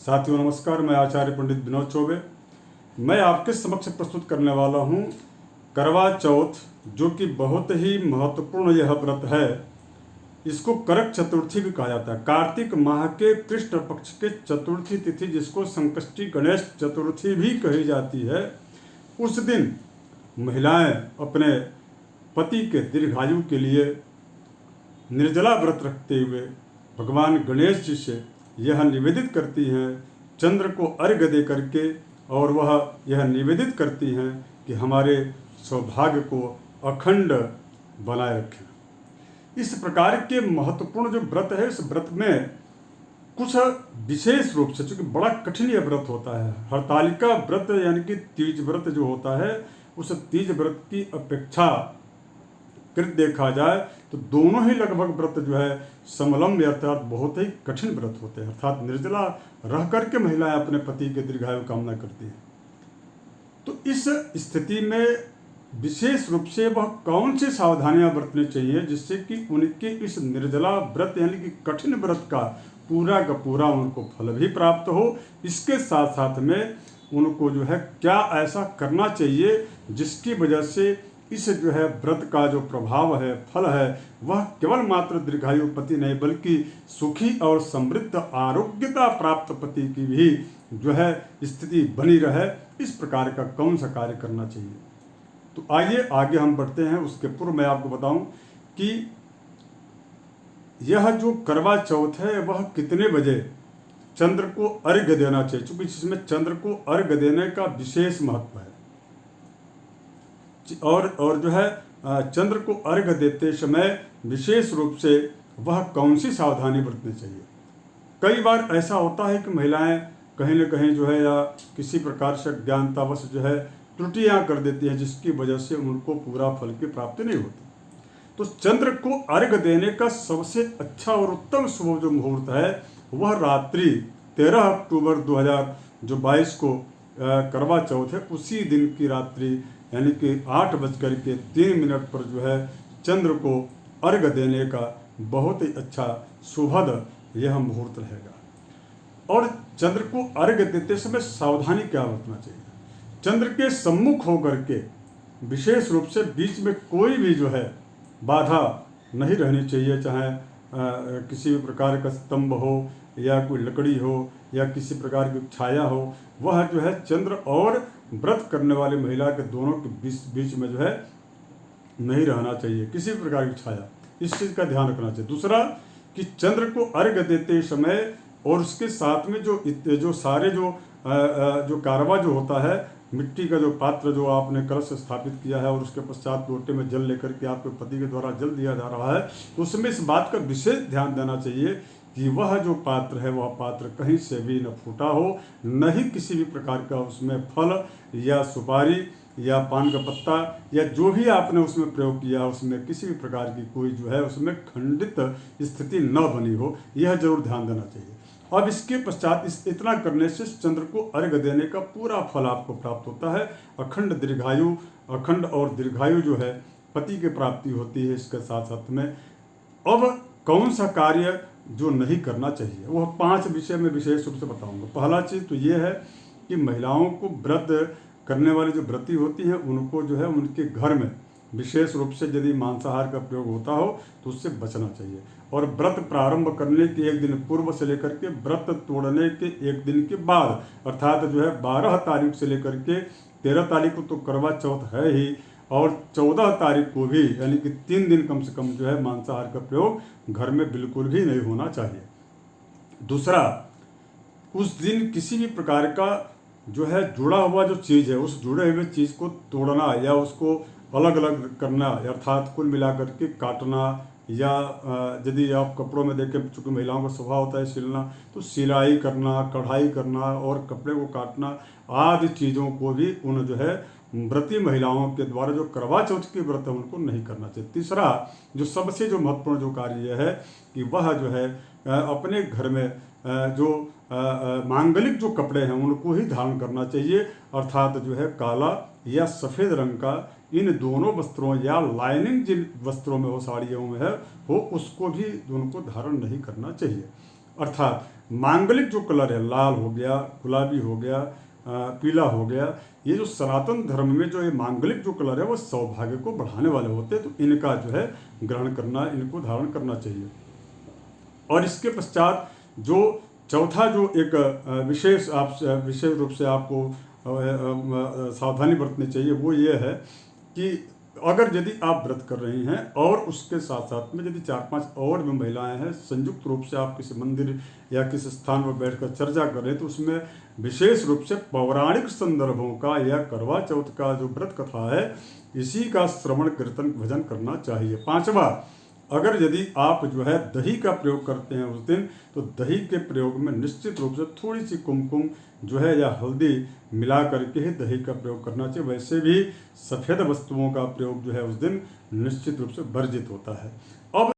साथियों नमस्कार, मैं आचार्य पंडित विनोद चौबे। मैं आपके समक्ष प्रस्तुत करने वाला हूँ करवा चौथ, जो कि बहुत ही महत्वपूर्ण यह व्रत है। इसको करक चतुर्थी भी कहा जाता है। कार्तिक माह के कृष्ण पक्ष के चतुर्थी तिथि, जिसको संकष्टी गणेश चतुर्थी भी कही जाती है, उस दिन महिलाएं अपने पति के दीर्घायु के लिए निर्जला व्रत रखते हुए भगवान गणेश जी से यह निवेदित करती हैं, चंद्र को अर्घ्य दे करके, और वह यह निवेदित करती हैं कि हमारे सौभाग्य को अखंड बनाए रखें। इस प्रकार के महत्वपूर्ण जो व्रत है, इस व्रत में कुछ विशेष रूप से, चूँकि बड़ा कठिन यह व्रत होता है, हरतालिका व्रत यानी कि तीज व्रत जो होता है, उस तीज व्रत की अपेक्षा कृत देखा जाए तो दोनों ही लगभग व्रत जो है समलम्ब अर्थात बहुत ही कठिन व्रत होते हैं। अर्थात निर्जला रह करके महिलाएं अपने पति के दीर्घायु कामना करती हैं। तो इस स्थिति में विशेष रूप से वह कौन सी सावधानियां बरतनी चाहिए जिससे कि उनके इस निर्जला व्रत यानी कि कठिन व्रत का पूरा उनको फल भी प्राप्त हो। इसके साथ साथ में उनको जो है क्या ऐसा करना चाहिए जिसकी वजह से इस जो है व्रत का जो प्रभाव है, फल है, वह केवल मात्र दीर्घायु पति नहीं बल्कि सुखी और समृद्ध आरोग्यता प्राप्त पति की भी जो है स्थिति बनी रहे। इस प्रकार का कौन सा कार्य करना चाहिए, तो आइए आगे हम बढ़ते हैं। उसके पूर्व मैं आपको बताऊं कि यह जो करवा चौथ है वह कितने बजे चंद्र को अर्घ्य देना चाहिए, क्योंकि इसमें चंद्र को अर्घ्य देने का विशेष महत्व है। और जो है चंद्र को अर्घ्य देते समय विशेष रूप से वह कौन सी सावधानी बरतनी चाहिए। कई बार ऐसा होता है कि महिलाएं कहीं न कहीं जो है या किसी प्रकार से ज्ञानतावश जो है त्रुटियां कर देती हैं, जिसकी वजह से उनको पूरा फल की प्राप्ति नहीं होती। तो चंद्र को अर्घ्य देने का सबसे अच्छा और उत्तम शुभ जो मुहूर्त है वह रात्रि 13 अक्टूबर 2022 को करवा चौथ है, उसी दिन की रात्रि यानी कि 8:03 पर जो है चंद्र को अर्घ्य देने का बहुत ही अच्छा शुभद यह मुहूर्त रहेगा। और चंद्र को अर्घ्य देते समय सावधानी क्या बरतना चाहिए। चंद्र के सम्मुख होकर के विशेष रूप से बीच में कोई भी जो है बाधा नहीं रहनी चाहिए, चाहे किसी भी प्रकार का स्तंभ हो या कोई लकड़ी हो या किसी प्रकार की छाया हो। वह जो है चंद्र और व्रत करने वाली महिला के दोनों के बीच में जो है नहीं रहना चाहिए किसी भी प्रकार की छाया। इस चीज़ का ध्यान रखना चाहिए। दूसरा कि चंद्र को अर्घ्य देते समय और उसके साथ में जो सारे जो कारवा जो होता है, मिट्टी का जो पात्र जो आपने कलश स्थापित किया है और उसके पश्चात लोटे में जल लेकर के आपके पति के द्वारा जल दिया जा रहा है, तो उसमें इस बात का विशेष ध्यान देना चाहिए कि वह जो पात्र है वह पात्र कहीं से भी न फूटा हो, न ही किसी भी प्रकार का उसमें फल या सुपारी या पान का पत्ता या जो भी आपने उसमें प्रयोग किया उसमें किसी भी प्रकार की कोई जो है उसमें खंडित स्थिति न बनी हो, यह जरूर ध्यान देना चाहिए। अब इसके पश्चात इतना करने से चंद्र को अर्घ्य देने का पूरा फल आपको प्राप्त होता है। अखंड और दीर्घायु जो है पति की प्राप्ति होती है। इसके साथ साथ में अब कौन सा कार्य जो नहीं करना चाहिए वह 5 विषय में विशेष रूप से बताऊंगा। पहला चीज़ तो ये है कि महिलाओं को व्रत करने वाली जो व्रती होती हैं उनको जो है उनके घर में विशेष रूप से यदि मांसाहार का प्रयोग होता हो तो उससे बचना चाहिए। और व्रत प्रारंभ करने के 1 दिन पूर्व से लेकर के व्रत तोड़ने के 1 दिन के बाद, अर्थात जो है 12 तारीख से लेकर के 13 तारीख को तो करवा चौथ है ही, और 14 तारीख को भी यानी कि 3 दिन कम से कम जो है मांसाहार का प्रयोग घर में बिल्कुल भी नहीं होना चाहिए। दूसरा, उस दिन किसी भी प्रकार का जो है जुड़ा हुआ जो चीज़ है उस जुड़े हुए चीज़ को तोड़ना या उसको अलग अलग करना, अर्थात कुल मिलाकर के काटना, या यदि आप कपड़ों में देखें, चूँकि महिलाओं का स्वभाव होता है सिलना, तो सिलाई करना, कढ़ाई करना और कपड़े को काटना आदि चीज़ों को भी उन जो है व्रती महिलाओं के द्वारा जो करवा चौथ की व्रत है उनको नहीं करना चाहिए। तीसरा जो सबसे जो महत्वपूर्ण जो कार्य यह है कि वह जो है अपने घर में जो मांगलिक जो कपड़े हैं उनको ही धारण करना चाहिए, अर्थात जो है काला या सफ़ेद रंग का इन दोनों वस्त्रों या लाइनिंग जिन वस्त्रों में हो, साड़ियों में है हो, उसको भी उनको धारण नहीं करना चाहिए। अर्थात मांगलिक जो कलर है, लाल हो गया, गुलाबी हो गया, पीला हो गया, ये जो सनातन धर्म में जो ये मांगलिक जो कलर है वो सौभाग्य को बढ़ाने वाले होते हैं, तो इनका जो है ग्रहण करना, इनको धारण करना चाहिए। और इसके पश्चात जो चौथा जो एक विशेष रूप से आपको सावधानी बरतनी चाहिए वो ये है कि अगर यदि आप व्रत कर रही हैं और उसके साथ साथ में यदि 4-5 और भी महिलाएं हैं, संयुक्त रूप से आप किसी मंदिर या किसी स्थान पर बैठकर चर्चा कर रहे हैं, तो उसमें विशेष रूप से पौराणिक संदर्भों का या करवा चौथ का जो व्रत कथा है इसी का श्रवण कीर्तन भजन करना चाहिए। 5वां, अगर यदि आप जो है दही का प्रयोग करते हैं उस दिन, तो दही के प्रयोग में निश्चित रूप से थोड़ी सी कुमकुम जो है या हल्दी मिला करके ही दही का प्रयोग करना चाहिए। वैसे भी सफ़ेद वस्तुओं का प्रयोग जो है उस दिन निश्चित रूप से वर्जित होता है।